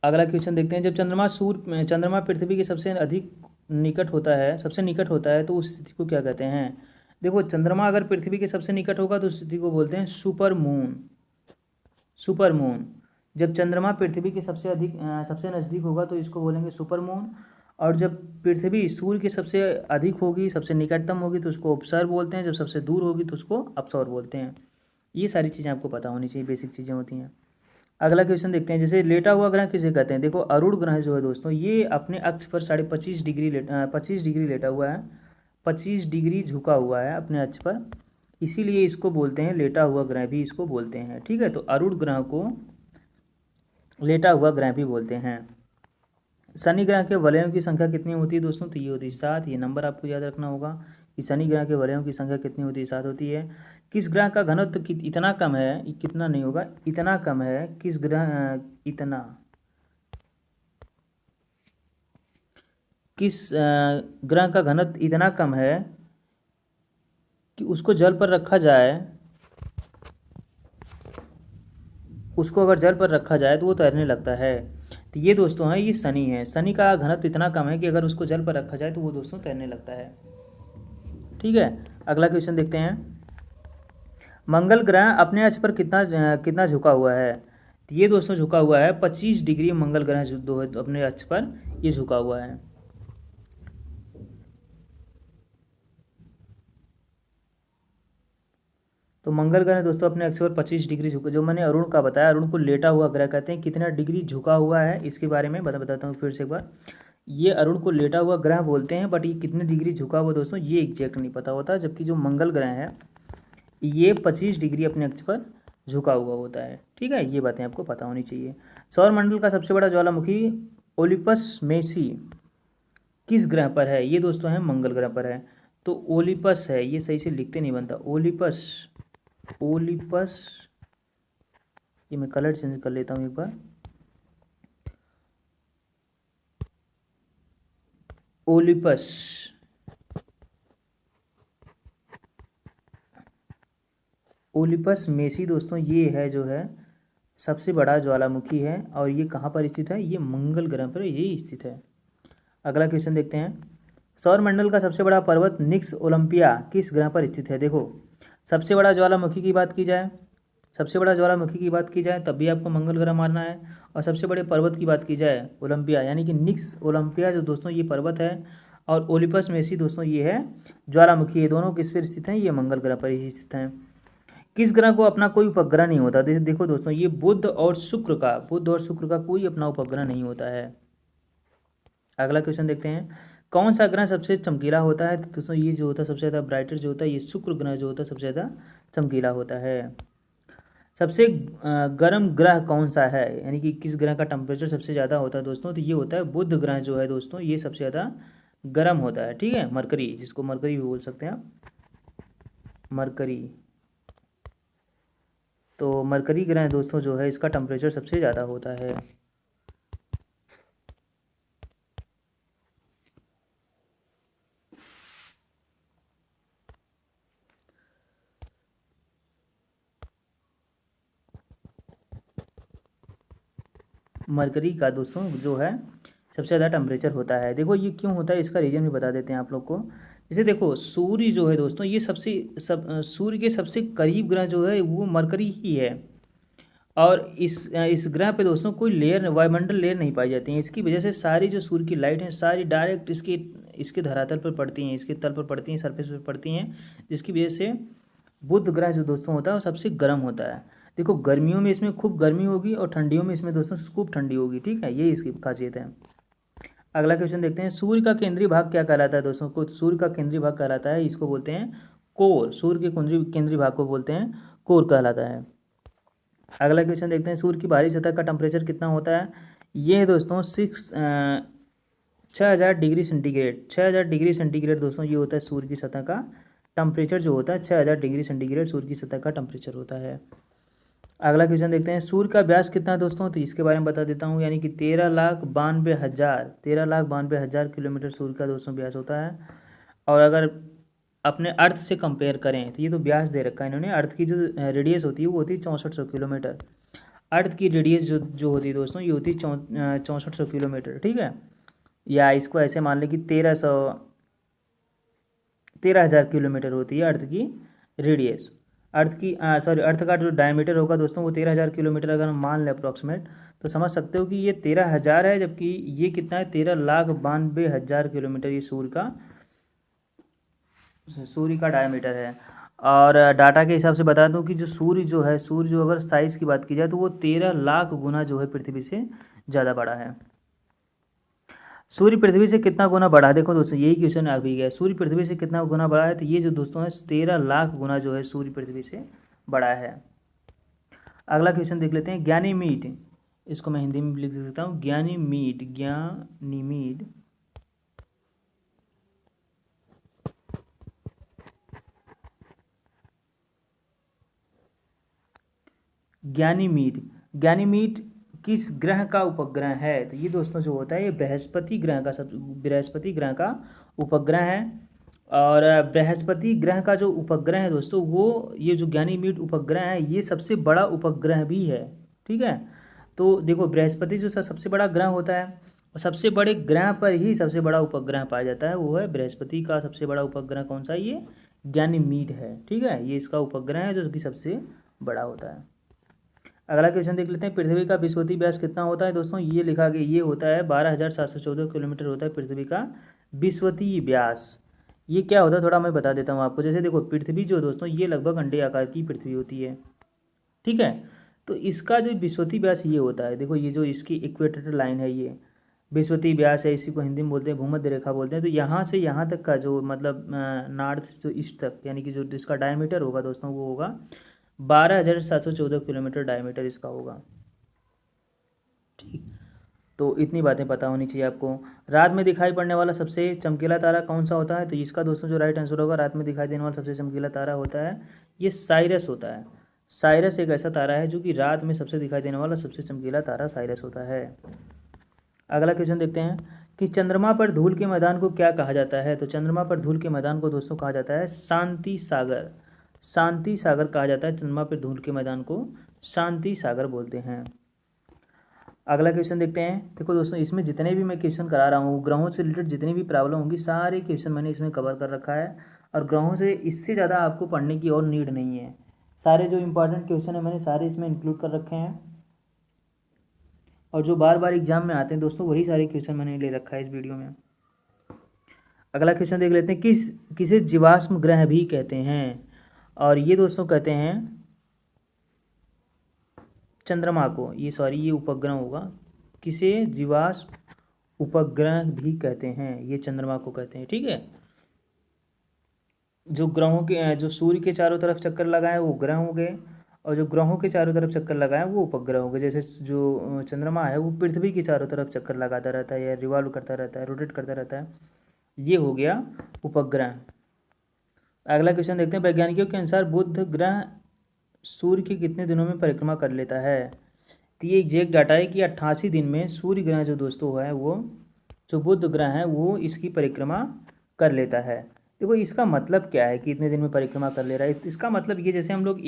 अगला क्वेश्चन देखते हैं, जब चंद्रमा पृथ्वी के सबसे निकट होता है तो उस स्थिति को क्या कहते हैं। देखो, चंद्रमा अगर पृथ्वी के सबसे निकट होगा तो उस स्थिति को बोलते हैं सुपर मून। जब चंद्रमा पृथ्वी के सबसे नज़दीक होगा तो इसको बोलेंगे सुपर मून। और जब पृथ्वी सूर्य के सबसे अधिक होगी, सबसे निकटतम होगी, तो उसको उपसर्ग बोलते हैं। जब सबसे दूर होगी तो उसको अपसौर बोलते हैं। ये सारी चीज़ें आपको पता होनी चाहिए, बेसिक चीज़ें होती हैं। अगला क्वेश्चन देखते हैं, जैसे लेटा हुआ ग्रह किसे कहते हैं। देखो, अरुण ग्रह जो है दोस्तों, ये अपने अक्ष पर 25 डिग्री लेटा हुआ है, 25 डिग्री झुका हुआ है अपने अक्ष पर, इसीलिए इसको बोलते हैं लेटा हुआ ग्रह भी इसको बोलते हैं। ठीक है, तो अरुण ग्रह को लेटा हुआ ग्रह भी बोलते हैं। शनि ग्रह के वलयों की संख्या कितनी होती है दोस्तों, तो ये होती है 7। ये नंबर आपको याद रखना होगा कि शनि ग्रह के वलयों की संख्या कितनी होती है, 7 होती है। किस ग्रह का घनत्व इतना कम है, कितना नहीं होगा, इतना कम है, किस ग्रह का घनत्व इतना कम है कि उसको जल पर रखा जाए, उसको अगर जल पर रखा जाए तो वो तैरने लगता है। तो ये दोस्तों है, ये शनि है। शनि का घनत्व इतना कम है कि अगर उसको जल पर रखा जाए तो वो दोस्तों तैरने लगता है। ठीक है, अगला क्वेश्चन देखते हैं, मंगल ग्रह अपने अक्ष पर कितना झुका हुआ है। तो ये दोस्तों झुका हुआ है 25 डिग्री। मंगल ग्रह अपने अक्ष पर ये झुका हुआ है। तो मंगल ग्रह दोस्तों अपने अक्ष पर 25 डिग्री झुका, जो मैंने अरुण का बताया, अरुण को लेटा हुआ ग्रह कहते हैं। कितना डिग्री झुका हुआ है इसके बारे में बताता हूँ फिर से एक बार। ये अरुण को लेटा हुआ ग्रह बोलते हैं, बट ये कितने डिग्री झुका हुआ दोस्तों ये एग्जैक्ट नहीं पता होता। जबकि जो मंगल ग्रह है ये 25 डिग्री अपने अक्ष पर झुका हुआ होता है। ठीक है, ये बातें आपको पता होनी चाहिए। सौरमंडल का सबसे बड़ा ज्वालामुखी ओलिपस मेसी किस ग्रह पर है। ये दोस्तों है मंगल ग्रह पर है। तो ओलिपस है, ये सही से लिखते नहीं बनता, ओलिपस, ये मैं कलर चेंज कर लेता हूँ एक बार, ओलिपस मेसी दोस्तों ये है जो है सबसे बड़ा ज्वालामुखी है। और ये कहाँ पर स्थित है, ये मंगल ग्रह पर ये स्थित है। अगला क्वेश्चन देखते हैं, सौरमंडल का सबसे बड़ा पर्वत निक्स ओलंपिया किस ग्रह पर स्थित है। देखो, सबसे बड़ा ज्वालामुखी की बात की जाए तब भी आपको मंगल ग्रह मानना है। और सबसे बड़े पर्वत की बात की जाए ओलंपिया, यानी कि निक्स ओलंपिया जो दोस्तों ये पर्वत है, और ओलिपस मेसी दोस्तों ये है ज्वालामुखी। ये दोनों किस पर स्थित हैं, ये मंगल ग्रह पर ही स्थित हैं। किस ग्रह को अपना कोई उपग्रह नहीं होता? देखो दोस्तों, ये बुध और शुक्र का कोई अपना उपग्रह नहीं होता है। अगला क्वेश्चन देखते हैं, कौन सा ग्रह सबसे चमकीला होता है? तो दोस्तों ये जो होता है सबसे ज़्यादा ब्राइटर जो होता है, ये शुक्र ग्रह जो होता है सबसे ज़्यादा चमकीला होता है। सबसे गर्म ग्रह कौन सा है, यानी कि किस ग्रह का टेम्परेचर सबसे ज़्यादा होता है दोस्तों? तो ये होता है बुध ग्रह जो है दोस्तों, ये सबसे ज़्यादा गर्म होता है। ठीक है, मरकरी, जिसको मरकरी भी बोल सकते हैं आप, मरकरी। तो मरकरी ग्रह दोस्तों जो है इसका टेम्परेचर सबसे ज़्यादा होता है। मरकरी का दोस्तों जो है सबसे ज़्यादा टेम्परेचर होता है। देखो ये क्यों होता है, इसका रीज़न भी बता देते हैं आप लोग को। जैसे देखो, सूर्य जो है दोस्तों, ये सूर्य के सबसे करीब ग्रह जो है वो मरकरी ही है। और इस ग्रह पे दोस्तों कोई लेयर, वायुमंडल लेयर नहीं पाई जाती है। इसकी वजह से सारी जो सूर्य की लाइट है सारी डायरेक्ट इसके इसके धरातल पर पड़ती हैं, इसके तल पर पड़ती हैं, सरफेस पर पड़ती हैं, जिसकी वजह से बुध ग्रह जो दोस्तों होता है वो सबसे गर्म होता है। देखो गर्मियों में इसमें खूब गर्मी होगी और ठंडियों में इसमें दोस्तों खूब ठंडी होगी। ठीक है, यही इसकी खासियत है। अगला क्वेश्चन देखते हैं, सूर्य का केंद्रीय भाग क्या कहलाता है दोस्तों? को सूर्य का केंद्रीय भाग कहलाता है, इसको बोलते हैं कोर। सूर्य के केंद्रीय भाग को बोलते हैं कोर कहलाता है। अगला क्वेश्चन देखते हैं, सूर्य की बाहरी सतह का टेम्परेचर कितना होता है? ये है दोस्तों 6,000 डिग्री सेंटीग्रेड। 6,000 डिग्री सेंटीग्रेड दोस्तों ये होता है सूर्य की सतह का टेम्परेचर जो होता है। 6,000 डिग्री सेंटीग्रेड सूर्य की सतह का टेम्परेचर होता है। अगला क्वेश्चन देखते हैं, सूर्य का व्यास कितना है दोस्तों? तो इसके बारे में बता देता हूँ, यानी कि 13,92,000 किलोमीटर सूर्य का दोस्तों व्यास होता है। और अगर अपने अर्थ से कंपेयर करें तो ये तो व्यास दे रखा है इन्होंने, अर्थ की जो रेडियस होती है वो होती है 6400 किलोमीटर। अर्थ की रेडियस जो होती है दोस्तों ये होती है 6400 किलोमीटर। ठीक है, या इसको ऐसे मान लें कि 13,000 किलोमीटर होती है अर्थ की रेडियस। अर्थ का जो डायमीटर होगा दोस्तों वो 13,000 किलोमीटर अगर हम मान लें अप्रॉक्सीमेट, तो समझ सकते हो कि ये 13,000 है, जबकि ये कितना है 13,92,000 किलोमीटर ये सूर्य का डायमीटर है। और डाटा के हिसाब से बता दूं कि सूर्य जो अगर साइज़ की बात की जाए तो वो 13 लाख गुना जो है पृथ्वी से ज़्यादा बड़ा है। सूर्य पृथ्वी से कितना गुना बड़ा है? देखो दोस्तों यही क्वेश्चन आ भी गया, सूर्य पृथ्वी से कितना गुना बड़ा है? तो ये जो दोस्तों है 13 लाख गुना जो है सूर्य पृथ्वी से बड़ा है। अगला क्वेश्चन देख लेते हैं, ज्ञानी मीड, इसको मैं हिंदी में लिख देता हूँ, ज्ञानी मीड ज्ञानीमीड किस ग्रह का उपग्रह है? तो ये दोस्तों जो होता है ये बृहस्पति ग्रह का उपग्रह है। और बृहस्पति ग्रह का जो उपग्रह है दोस्तों, वो ये जो ज्ञानीमीड उपग्रह है ये सबसे बड़ा उपग्रह भी है। ठीक है, तो देखो बृहस्पति जो सबसे बड़ा ग्रह होता है, और सबसे बड़े ग्रह पर ही सबसे बड़ा उपग्रह पाया जाता है, वो है बृहस्पति का सबसे बड़ा उपग्रह कौन सा? ये ज्ञानीमीड है। ठीक है, ये इसका उपग्रह है जो कि सबसे बड़ा होता है। अगला क्वेश्चन देख लेते हैं, पृथ्वी का विषुवतीय व्यास कितना होता है दोस्तों? ये लिखा गया, ये होता है 12,714 किलोमीटर होता है पृथ्वी का विषुवतीय व्यास। ये क्या होता है थोड़ा मैं बता देता हूँ आपको। जैसे देखो पृथ्वी जो दोस्तों ये लगभग अंडे आकार की पृथ्वी होती है। ठीक है, तो इसका जो विषुवतीय व्यास ये होता है, देखो ये जो इसकी इक्वेटर लाइन है ये विषुवतीय व्यास है, इसी को हिंदी में बोलते हैं भूमध्य रेखा बोलते हैं। तो यहाँ से यहाँ तक का जो मतलब नॉर्थ जो ईस्ट तक, यानी कि जो इसका डायमीटर होगा दोस्तों वो होगा 12,714 किलोमीटर डायमीटर इसका होगा। ठीक, तो इतनी बातें पता होनी चाहिए आपको। रात में दिखाई पड़ने वाला सबसे चमकीला तारा कौन सा होता है? तो इसका दोस्तों जो राइट आंसर होगा, रात में दिखाई देने वाला सबसे चमकीला तारा होता है ये साइरस होता है। साइरस एक ऐसा तारा है जो कि रात में सबसे दिखाई देने वाला सबसे चमकीला तारा साइरस होता है। अगला क्वेश्चन देखते हैं कि चंद्रमा पर धूल के मैदान को क्या कहा जाता है? तो चंद्रमा पर धूल के मैदान को दोस्तों कहा जाता है शांति सागर। शांति सागर कहा जाता है चंद्रमा पर धूल के मैदान को, शांति सागर बोलते हैं। अगला क्वेश्चन देखते हैं, देखो दोस्तों इसमें जितने भी मैं क्वेश्चन करा रहा हूँ ग्रहों से रिलेटेड जितनी भी प्रॉब्लम होंगी सारे क्वेश्चन मैंने इसमें कवर कर रखा है। और ग्रहों से इससे ज़्यादा आपको पढ़ने की और नीड नहीं है। सारे जो इंपॉर्टेंट क्वेश्चन है मैंने सारे इसमें इंक्लूड कर रखे हैं, और जो बार बार एग्जाम में आते हैं दोस्तों वही सारे क्वेश्चन मैंने ले रखा है इस वीडियो में। अगला क्वेश्चन देख लेते हैं, किसे जीवाश्म ग्रह भी कहते हैं? और ये दोस्तों कहते हैं चंद्रमा को, ये उपग्रह होगा, किसे जीवाश्म उपग्रह भी कहते हैं, ये चंद्रमा को कहते हैं। ठीक है, जो ग्रहों के जो सूर्य के चारों तरफ चक्कर लगाए वो ग्रह हो गए, और जो ग्रहों के चारों तरफ चक्कर लगाए वो उपग्रह हो गए। जैसे जो चंद्रमा है वो पृथ्वी के चारों तरफ चक्कर लगाता रहता है या रिवॉल्व करता रहता है, रोटेट करता रहता है, ये हो गया उपग्रह। अगला क्वेश्चन देखते हैं, वैज्ञानिकों के अनुसार बुध ग्रह सूर्य के कितने दिनों में परिक्रमा कर लेता है। तो ये एग्जैक्ट डाटा है कि 88 दिन में सूर्य ग्रह जो दोस्तों है वो, जो बुध ग्रह है वो इसकी परिक्रमा कर लेता है। देखो इसका मतलब क्या है कि इतने दिन में परिक्रमा कर ले रहा है, इसका मतलब ये, जैसे हम लोग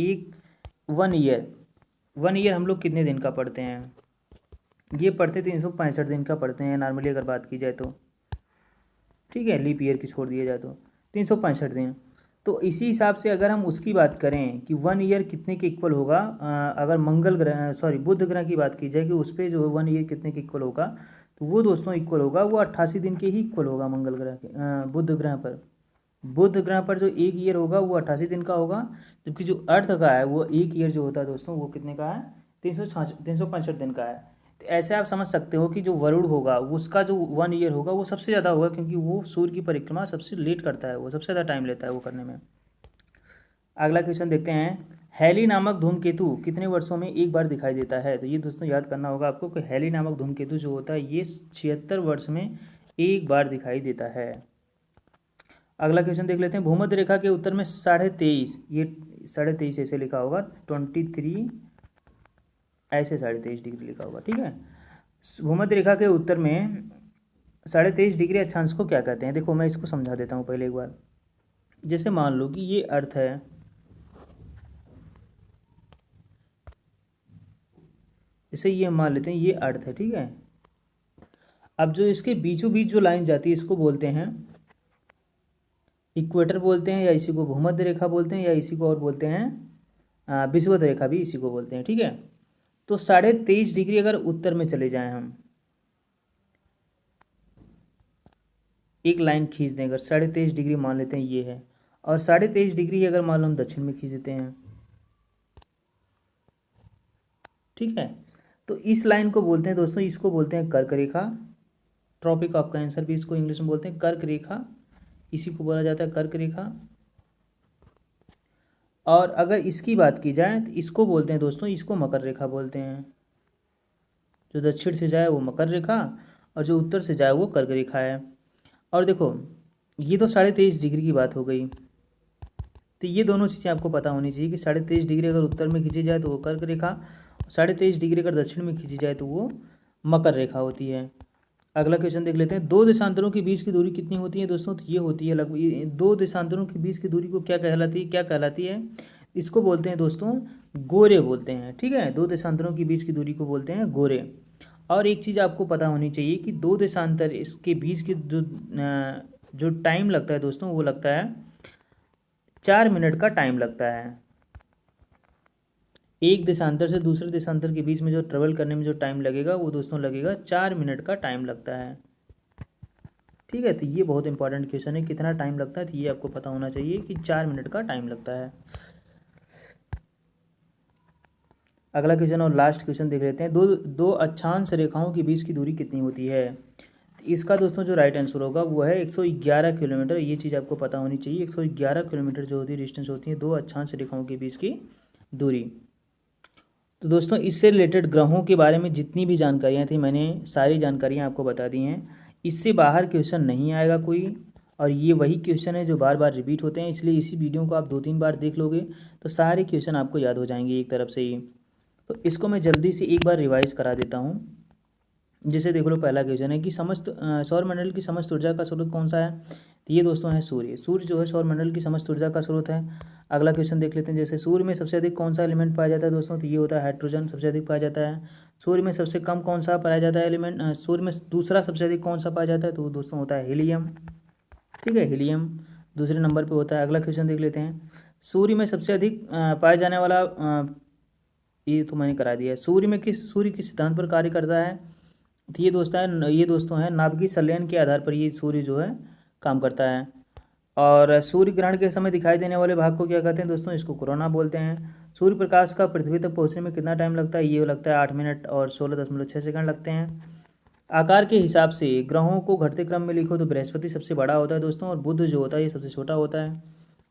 वन ईयर हम लोग कितने दिन का पढ़ते हैं, ये पढ़ते 365 दिन का पढ़ते हैं नॉर्मली अगर बात की जाए तो। ठीक है, लीप ईयर की छोड़ दिया जाए तो 365 दिन। तो इसी हिसाब से अगर हम उसकी बात करें कि 1 ईयर कितने के इक्वल होगा, अगर बुध ग्रह की बात की जाए कि उस पर जो 1 ईयर कितने के इक्वल होगा, तो वो दोस्तों इक्वल होगा, वो 88 दिन के ही इक्वल होगा मंगल ग्रह के, बुध ग्रह पर जो 1 ईयर होगा वो 88 दिन का होगा, जबकि जो अर्थ का है वो 1 ईयर जो होता है दोस्तों वो कितने का है, 365 दिन का है। तो ऐसे आप समझ सकते हो कि जो वरुण होगा उसका जो 1 ईयर होगा वो सबसे ज़्यादा होगा, क्योंकि वो सूर्य की परिक्रमा सबसे लेट करता है, वो सबसे ज़्यादा टाइम लेता है वो करने में। अगला क्वेश्चन देखते हैं, हैली नामक धूमकेतु कितने वर्षों में एक बार दिखाई देता है। तो ये दोस्तों याद करना होगा आपको कि हैली नामक धूमकेतु जो होता है ये 76 वर्ष में एक बार दिखाई देता है। अगला क्वेश्चन देख लेते हैं, भूमध्य रेखा के उत्तर में 23.5, ये 23.5 ऐसे लिखा होगा, 23 ऐसे 23.5 डिग्री लिखा होगा। ठीक है, भूमध्य रेखा के उत्तर में 23.5 डिग्री अक्षांश को क्या कहते हैं। देखो मैं इसको समझा देता हूँ पहले एक बार। जैसे मान लो कि ये अर्थ है, जैसे ये मान लेते हैं ये अर्थ है। ठीक है, अब जो इसके बीचों बीच जो लाइन जाती है इसको बोलते हैं इक्वेटर बोलते हैं, या इसी को भूमध्य रेखा बोलते हैं, या इसी को और बोलते हैं विषुवत रेखा भी इसी को बोलते हैं। ठीक है, तो 23.5 डिग्री अगर उत्तर में चले जाएं हम, एक लाइन खींच दें अगर 23.5 डिग्री मान लेते हैं ये है, और 23.5 डिग्री अगर मान लो हम दक्षिण में खींच देते हैं। ठीक है, तो इस लाइन को बोलते हैं दोस्तों, इसको बोलते हैं कर्क रेखा, ट्रॉपिक ऑफ कैंसर भी इसको इंग्लिश में बोलते हैं, कर्क रेखा, इसी को बोला जाता है कर्क रेखा। और अगर इसकी बात की जाए तो इसको बोलते हैं दोस्तों, इसको मकर रेखा बोलते हैं। जो दक्षिण से जाए वो मकर रेखा, और जो उत्तर से जाए वो कर्क रेखा है। और देखो ये तो 23.5 डिग्री की बात हो गई, तो ये दोनों चीज़ें आपको पता होनी चाहिए कि 23.5 डिग्री अगर उत्तर में खींची जाए तो वो कर्क रेखा, 23.5 डिग्री अगर दक्षिण में खींची जाए तो वो मकर रेखा होती है। अगला क्वेश्चन देख लेते हैं, दो देशांतरों के बीच की दूरी कितनी होती है दोस्तों। तो ये होती है लगभग, दो देशांतरों के बीच की दूरी को क्या कहलाती है, इसको बोलते हैं दोस्तों गोरे बोलते हैं। ठीक है, दो देशांतरों के बीच की दूरी को बोलते हैं गोरे। और एक चीज़ आपको पता होनी चाहिए कि दो देशांतर इसके बीच की जो टाइम लगता है दोस्तों वो लगता है 4 मिनट का टाइम लगता है। एक देशांतर से दूसरे देशांतर के बीच में जो ट्रेवल करने में जो टाइम लगेगा वो दोस्तों लगेगा 4 मिनट का टाइम लगता है। ठीक है, तो ये बहुत इंपॉर्टेंट क्वेश्चन है, कितना टाइम लगता है तो ये आपको पता होना चाहिए कि 4 मिनट का टाइम लगता है। अगला क्वेश्चन और लास्ट क्वेश्चन देख लेते हैं, दो अक्षांश रेखाओं के बीच की दूरी कितनी होती है। इसका दोस्तों जो राइट आंसर होगा वो है 111 किलोमीटर। ये चीज़ आपको पता होनी चाहिए, 111 किलोमीटर जो होती है डिस्टेंस होती है दो अक्षांश रेखाओं के बीच की दूरी। तो दोस्तों इससे रिलेटेड ग्रहों के बारे में जितनी भी जानकारियाँ थी मैंने सारी जानकारियाँ आपको बता दी हैं। इससे बाहर क्वेश्चन नहीं आएगा कोई, और ये वही क्वेश्चन है जो बार बार रिपीट होते हैं, इसलिए इसी वीडियो को आप 2-3 बार देख लोगे तो सारे क्वेश्चन आपको याद हो जाएंगे एक तरफ से ही। तो इसको मैं जल्दी से एक बार रिवाइज करा देता हूँ। जैसे देख लो, पहला क्वेश्चन है कि सौर मंडल की समस्त ऊर्जा का स्रोत कौन सा है। तो ये दोस्तों है सूर्य। सूर्य जो है सौर मंडल की समस्त ऊर्जा का स्रोत है। अगला क्वेश्चन देख लेते हैं, जैसे सूर्य में सबसे अधिक कौन सा एलिमेंट पाया जाता है दोस्तों। तो ये होता है हाइड्रोजन, सबसे अधिक पाया जाता है। सूर्य में सबसे कम कौन सा पाया जाता है एलिमेंट, सूर्य में दूसरा सबसे अधिक कौन सा पाया जाता है, तो दोस्तों होता है हीलियम। ठीक है, हीलियम दूसरे नंबर पर होता है। अगला क्वेश्चन देख लेते हैं, सूर्य में सबसे अधिक पाया जाने वाला, ये तो मैंने करा दिया है, सूर्य किस सिद्धांत पर कार्य करता है। तो ये दोस्तों है नाभिकीय संलयन के आधार पर ये सूर्य जो है काम करता है। और सूर्य ग्रहण के समय दिखाई देने वाले भाग को क्या कहते हैं दोस्तों, इसको कोरोना बोलते हैं। सूर्य प्रकाश का पृथ्वी तक पहुंचने में कितना टाइम लगता है? ये लगता है 8 मिनट और 16.6 सेकंड लगते हैं। आकार के हिसाब से ग्रहों को घटते क्रम में लिखो तो बृहस्पति सबसे बड़ा होता है दोस्तों, और बुध जो होता है ये सबसे छोटा होता है।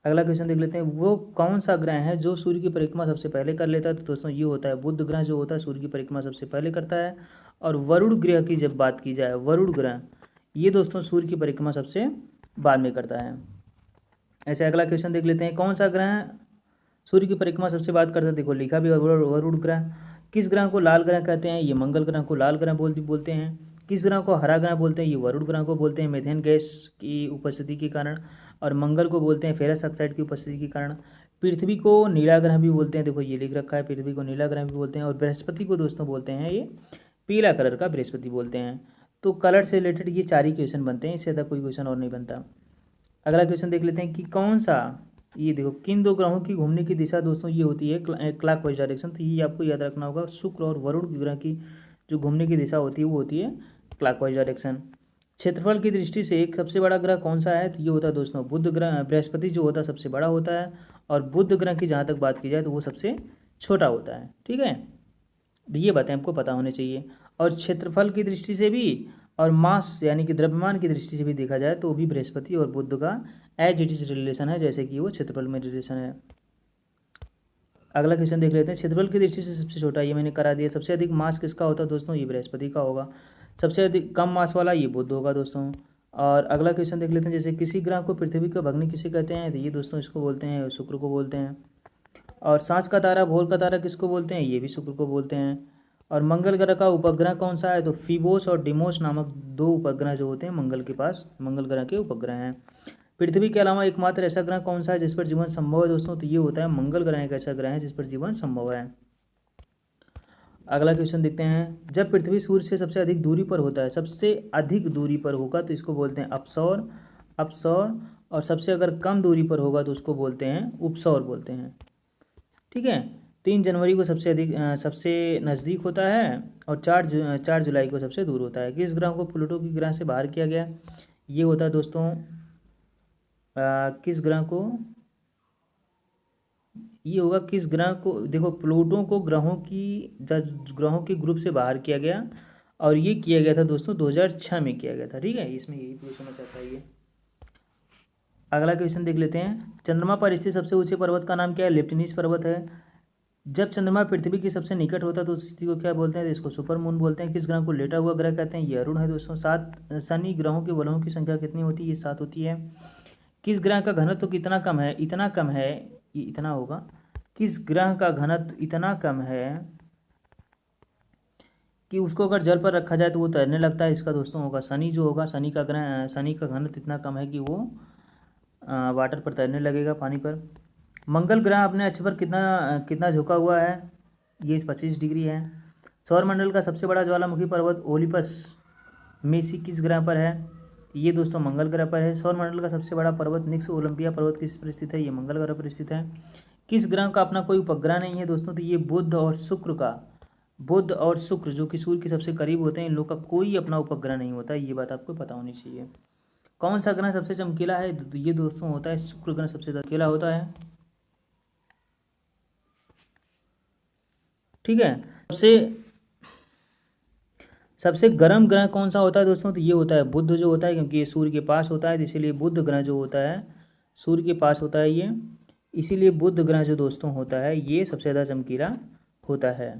अगला क्वेश्चन देख लेते हैं, वो कौन सा ग्रह है जो सूर्य की परिक्रमा सबसे पहले कर लेता है? तो दोस्तों ये होता है बुध ग्रह, जो होता है सूर्य की परिक्रमा सबसे पहले करता है। और वरुण ग्रह की जब बात की जाए, वरुण ग्रह ये दोस्तों सूर्य की परिक्रमा सबसे बाद में करता है। ऐसे अगला क्वेश्चन देख लेते हैं, कौन सा ग्रह सूर्य की परिक्रमा सबसे बाद करता है? देखो लिखा भी वरुण ग्रह। किस ग्रह को लाल ग्रह कहते हैं? ये मंगल ग्रह को लाल ग्रह बोलते हैं। किस ग्रह को हरा ग्रह बोलते हैं? ये वरुण ग्रह को बोलते हैं, मीथेन गैस की उपस्थिति के कारण। और मंगल को बोलते हैं फेरस ऑक्साइड की उपस्थिति के कारण। पृथ्वी को नीला ग्रह भी बोलते हैं, देखो ये लिख रखा है, पृथ्वी को नीला ग्रह भी बोलते हैं। और बृहस्पति को दोस्तों बोलते हैं ये पीला कलर का बृहस्पति बोलते हैं। तो कलर से रिलेटेड ये 4 ही क्वेश्चन बनते हैं, इससे ज़्यादा कोई क्वेश्चन और नहीं बनता। अगला क्वेश्चन देख लेते हैं कि कौन सा, ये देखो किन दो ग्रहों की घूमने की दिशा दोस्तों ये होती है क्लॉकवाइज डायरेक्शन। तो ये आपको याद रखना होगा, शुक्र और वरुण ग्रह की जो घूमने की दिशा होती है वो होती है क्लॉकवाइज डायरेक्शन। क्षेत्रफल की दृष्टि से एक सबसे बड़ा ग्रह कौन सा है? तो ये होता है दोस्तों बुध ग्रह, बृहस्पति जो होता है सबसे बड़ा होता है, और बुध ग्रह की जहाँ तक बात की जाए तो वो सबसे छोटा होता है। ठीक है, ये बातें आपको पता होनी चाहिए। और क्षेत्रफल की दृष्टि से भी और मास यानी कि द्रव्यमान की दृष्टि से भी देखा जाए तो भी बृहस्पति और बुध का एज इट इज रिलेशन है, जैसे कि वो क्षेत्रफल में रिलेशन है। अगला क्वेश्चन देख लेते हैं, क्षेत्रफल की दृष्टि से सबसे छोटा ये मैंने करा दिया। सबसे अधिक मास किसका होता है दोस्तों? ये बृहस्पति का होगा। सबसे अधिक कम मास वाला ये बुध होगा दोस्तों। और अगला क्वेश्चन देख लेते हैं, जैसे किसी ग्रह को पृथ्वी का भग्नी किसे कहते हैं? तो ये दोस्तों इसको बोलते हैं शुक्र को बोलते हैं। और सांझ का तारा, भोर का तारा किसको बोलते हैं? ये भी शुक्र को बोलते हैं। और मंगल ग्रह का उपग्रह कौन सा है? तो फीबोस और डिमोस नामक 2 उपग्रह जो होते हैं मंगल के पास, मंगल ग्रह के उपग्रह हैं। पृथ्वी के अलावा एकमात्र ऐसा ग्रह कौन सा है जिस पर जीवन संभव है दोस्तों? तो ये होता है मंगल ग्रह एक ऐसा ग्रह है जिस पर जीवन संभव है। अगला क्वेश्चन देखते हैं, जब पृथ्वी सूर्य से सबसे अधिक दूरी पर होता है, सबसे अधिक दूरी पर होगा तो इसको बोलते हैं अपसौर, अपसौर। और सबसे अगर कम दूरी पर होगा तो उसको बोलते हैं उपसौर बोलते हैं। ठीक है, 3 जनवरी को सबसे अधिक सबसे नज़दीक होता है, और 4 जुलाई को सबसे दूर होता है। किस ग्रह को प्लूटो की ग्रह से बाहर किया गया? ये होता है दोस्तों किस ग्रह को, ये होगा किस ग्रह को, देखो प्लूटो को ग्रहों के ग्रुप से बाहर किया गया, और ये किया गया था दोस्तों 2006 में किया गया था। ठीक है, इसमें यही पूछना चाहता है ये। अगला क्वेश्चन देख लेते हैं, चंद्रमा पर स्थित सबसे ऊंचे पर्वत का नाम क्या है? लेप्टिनीस पर्वत है। जब चंद्रमा पृथ्वी के सबसे निकट होता है तो उस स्थिति को क्या बोलते हैं? तो इसको सुपर मून बोलते हैं। किस ग्रह को लेटा हुआ ग्रह कहते हैं? ये अरुण है दोस्तों। 7 शनि ग्रहों के बलों की संख्या कितनी होती है? ये 7 होती है। किस ग्रह का घनत्व तो कितना कम है? इतना कम है, ये इतना होगा। किस ग्रह का घनत्व इतना कम है कि उसको अगर जल पर रखा जाए तो वो तैरने लगता है? इसका दोस्तों होगा शनि, जो होगा शनि का ग्रह, शनि का घनत्व इतना कम है कि वो वाटर पर तैरने लगेगा, पानी पर। मंगल ग्रह अपने अक्ष पर कितना कितना झुका हुआ है? ये 25 डिग्री है। सौरमंडल का सबसे बड़ा ज्वालामुखी पर्वत ओलिपस में से किस ग्रह पर है? ये दोस्तों मंगल ग्रह पर है। सौरमंडल का सबसे बड़ा पर्वत निक्स ओलंपिया पर्वत किस पर स्थित है? ये मंगल ग्रह पर स्थित है। किस ग्रह का अपना कोई उपग्रह नहीं है दोस्तों? तो ये बुध और शुक्र का, बुध और शुक्र जो कि सूर्य के सबसे करीब होते हैं, इन लोग का कोई अपना उपग्रह नहीं होता। ये बात आपको पता होनी चाहिए। कौन सा ग्रह सबसे चमकीला है? तो ये दोस्तों होता है शुक्र ग्रह सबसे चमकीला होता है। ठीक है, सबसे गर्म ग्रह कौन सा होता है दोस्तों? तो ये होता है बुध जो होता है, क्योंकि ये सूर्य के पास होता है, इसीलिए बुध ग्रह जो होता है सूर्य के पास होता है ये, इसीलिए बुध ग्रह जो दोस्तों होता है ये सबसे ज़्यादा चमकीला होता है।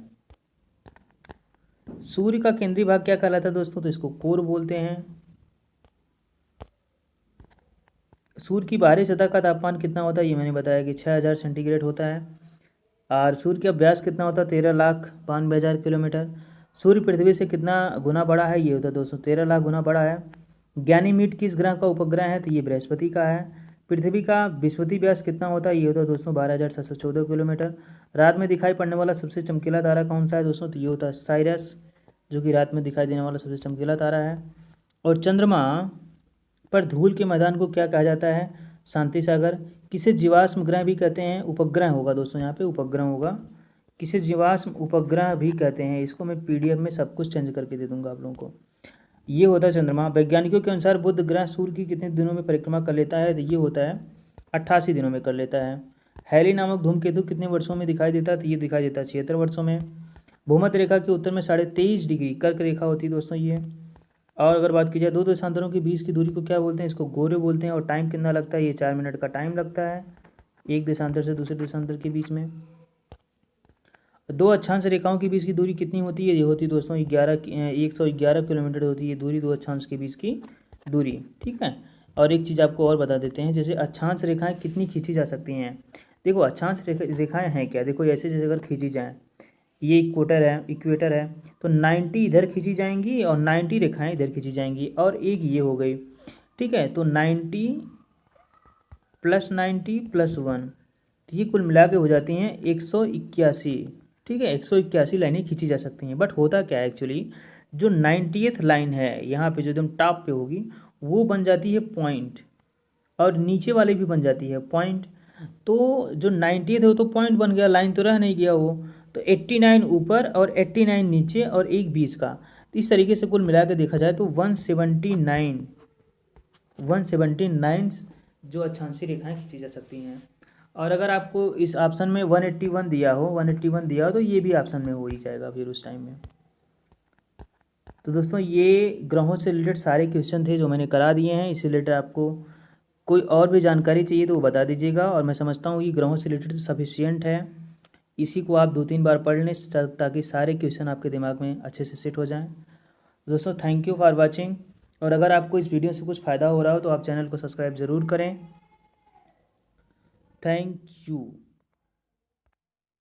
सूर्य का केंद्रीय भाग क्या कहलाता है दोस्तों? तो इसको कोर बोलते हैं। सूर्य की बाहरी सतह का तापमान कितना होता है? ये मैंने बताया कि 6000 सेंटीग्रेड होता है। और सूर्य का व्यास कितना होता है? 13,92,000 किलोमीटर। सूर्य पृथ्वी से कितना गुना बड़ा है? ये होता है दोस्तों 13 लाख गुना बड़ा है। गैनीमीड किस ग्रह का उपग्रह है? तो ये बृहस्पति का है। पृथ्वी का विषुवती व्यास कितना होता है? ये होता है दोस्तों 12,714 किलोमीटर। रात में दिखाई पड़ने वाला सबसे चमकीला तारा कौन सा है दोस्तों? तो ये होता है साइरस, जो कि रात में दिखाई देने वाला सबसे चमकीला तारा है। और चंद्रमा पर धूल के मैदान को क्या कहा जाता है? शांति सागर। किसे जीवाश्म ग्रह भी कहते हैं? उपग्रह होगा दोस्तों, यहाँ पे उपग्रह होगा। किसे जीवाश्म उपग्रह भी कहते हैं? इसको मैं PDF में सब कुछ चेंज करके दे दूंगा आप लोगों को। ये होता है चंद्रमा। वैज्ञानिकों के अनुसार बुध ग्रह सूर्य की कितने दिनों में परिक्रमा कर लेता है? तो ये होता है 88 दिनों में कर लेता है। हैली नामक धूमकेतु कितने वर्षों में दिखाई देता है? तो ये दिखाई देता है 76 वर्षों में। भूमध्य रेखा के उत्तर में 23.5 डिग्री कर्क रेखा होती है दोस्तों ये। और अगर बात की जाए दो देशांतरों के बीच की दूरी को क्या बोलते हैं? इसको गोरे बोलते हैं। और टाइम कितना लगता है? ये 4 मिनट का टाइम लगता है एक देशांतर से दूसरे देशांतर के बीच में। दो अक्षांश रेखाओं के बीच की दूरी कितनी होती है? ये होती है दोस्तों 111 किलोमीटर होती है दूरी, दो अक्षांश के बीच की दूरी। ठीक है। और एक चीज़ आपको और बता देते हैं, जैसे अक्षांश रेखाएं कितनी खींची जा सकती हैं। देखो अक्षांश रेखाएं हैं क्या, देखो ऐसे जैसे अगर खींची जाएँ, ये इक्वेटर है तो 90 इधर खींची जाएंगी और 90 रेखाएं इधर खींची जाएंगी, और एक ये हो गई। ठीक है, तो 90 + 90 + 1, ये कुल मिला के हो जाती हैं 181। ठीक है, 181 लाइनें खींची जा सकती हैं। बट होता क्या है एक्चुअली, जो 90th लाइन है यहाँ पे जो एकदम टॉप पे होगी वो बन जाती है पॉइंट, और नीचे वाली भी बन जाती है पॉइंट। तो जो 90th है वो तो पॉइंट बन गया, लाइन तो रह नहीं गया वो। तो 89 ऊपर और 89 नीचे और एक बीच का, तो इस तरीके से कुल मिला के देखा जाए तो 179 जो अक्षांशीय रेखाएं खींची जा सकती हैं। और अगर आपको इस ऑप्शन में 181 दिया हो तो ये भी ऑप्शन में हो ही जाएगा फिर उस टाइम में। तो दोस्तों ये ग्रहों से रिलेटेड सारे क्वेश्चन थे जो मैंने करा दिए हैं। इस रिलेटेड आपको कोई और भी जानकारी चाहिए तो वो बता दीजिएगा, और मैं समझता हूँ कि ग्रहों से रिलेटेड सफिशियंट है। इसी को आप 2-3 बार पढ़ लें ताकि सारे क्वेश्चन आपके दिमाग में अच्छे से सेट हो जाएं। दोस्तों थैंक यू फॉर वाचिंग, और अगर आपको इस वीडियो से कुछ फ़ायदा हो रहा हो तो आप चैनल को सब्सक्राइब ज़रूर करें। Thank you.